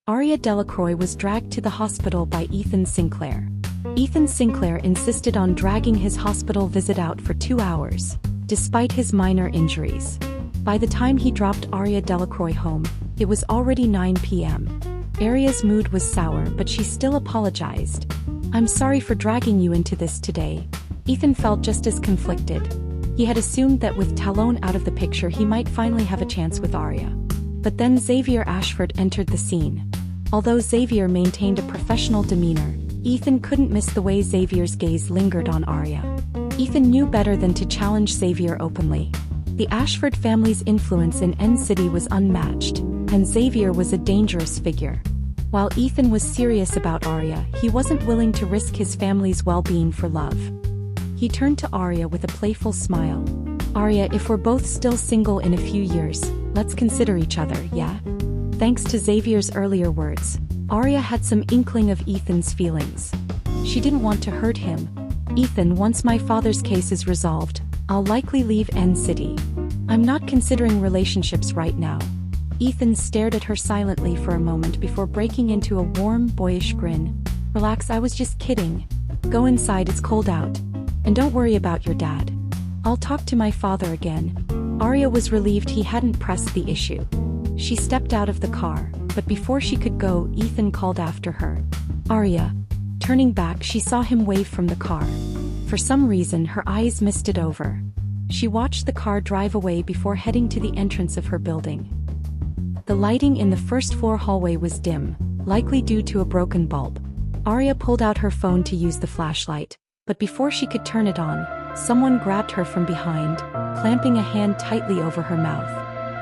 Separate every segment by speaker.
Speaker 1: Aria Delacroix was dragged to the hospital by Ethan Sinclair. Ethan Sinclair insisted on dragging his hospital visit out for 2 hours, despite his minor injuries. By the time he dropped Aria Delacroix home, it was already 9 p.m. Aria's mood was sour, but she still apologized. "I'm sorry for dragging you into this today." Ethan felt just as conflicted. He had assumed that with Talon out of the picture he might finally have a chance with Aria. But then Xavier Ashford entered the scene. Although Xavier maintained a professional demeanor, Ethan couldn't miss the way Xavier's gaze lingered on Aria. Ethan knew better than to challenge Xavier openly. The Ashford family's influence in N City was unmatched, and Xavier was a dangerous figure. While Ethan was serious about Aria, he wasn't willing to risk his family's well-being for love. He turned to Aria with a playful smile. "Aria, if we're both still single in a few years, let's consider each other, yeah?" Thanks to Xavier's earlier words, Aria had some inkling of Ethan's feelings. She didn't want to hurt him. "Ethan, once my father's case is resolved, I'll likely leave N City. I'm not considering relationships right now." Ethan stared at her silently for a moment before breaking into a warm, boyish grin. "Relax, I was just kidding. Go inside, it's cold out. And don't worry about your dad. I'll talk to my father again." Aria was relieved he hadn't pressed the issue. She stepped out of the car, but before she could go, Ethan called after her. "Aria." Turning back, she saw him wave from the car. For some reason, her eyes misted over. She watched the car drive away before heading to the entrance of her building. The lighting in the first-floor hallway was dim, likely due to a broken bulb. Aria pulled out her phone to use the flashlight, but before she could turn it on, someone grabbed her from behind, clamping a hand tightly over her mouth.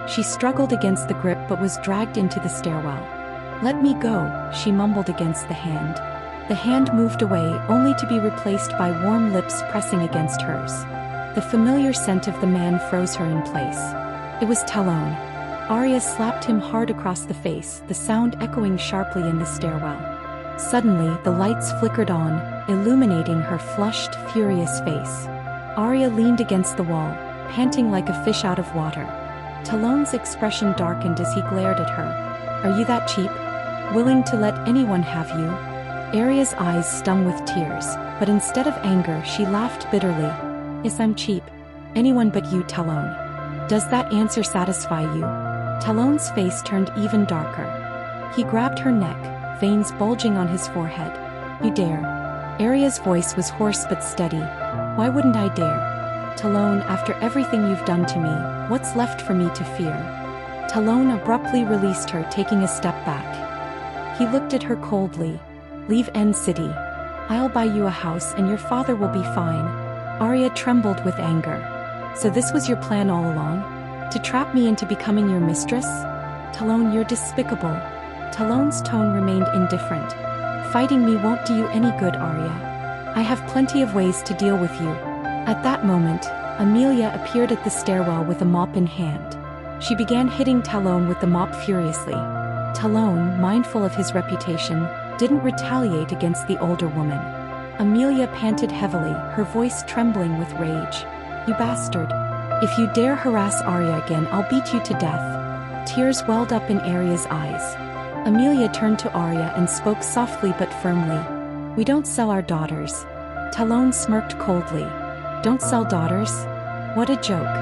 Speaker 1: She struggled against the grip but was dragged into the stairwell. "Let me go," she mumbled against the hand. The hand moved away, only to be replaced by warm lips pressing against hers. The familiar scent of the man froze her in place. It was Talon. Aria slapped him hard across the face, the sound echoing sharply in the stairwell. Suddenly, the lights flickered on, illuminating her flushed, furious face. Aria leaned against the wall, panting like a fish out of water. Talon's expression darkened as he glared at her. "Are you that cheap? Willing to let anyone have you?" Aria's eyes stung with tears, but instead of anger she laughed bitterly. "Yes, I'm cheap. Anyone but you, Talon. Does that answer satisfy you?" Talon's face turned even darker. He grabbed her neck, veins bulging on his forehead. "You dare." Aria's voice was hoarse but steady. "Why wouldn't I dare? Talon, after everything you've done to me, what's left for me to fear?" Talon abruptly released her, taking a step back. He looked at her coldly. "Leave N City. I'll buy you a house and your father will be fine." Aria trembled with anger. "So this was your plan all along? To trap me into becoming your mistress? Talon, you're despicable." Talon's tone remained indifferent. "Fighting me won't do you any good, Aria. I have plenty of ways to deal with you." At that moment, Amelia appeared at the stairwell with a mop in hand. She began hitting Talon with the mop furiously. Talon, mindful of his reputation, didn't retaliate against the older woman. Amelia panted heavily, her voice trembling with rage. "You bastard. If you dare harass Aria again, I'll beat you to death." Tears welled up in Aria's eyes. Amelia turned to Aria and spoke softly but firmly. "We don't sell our daughters." Talon smirked coldly. "Don't sell daughters? What a joke."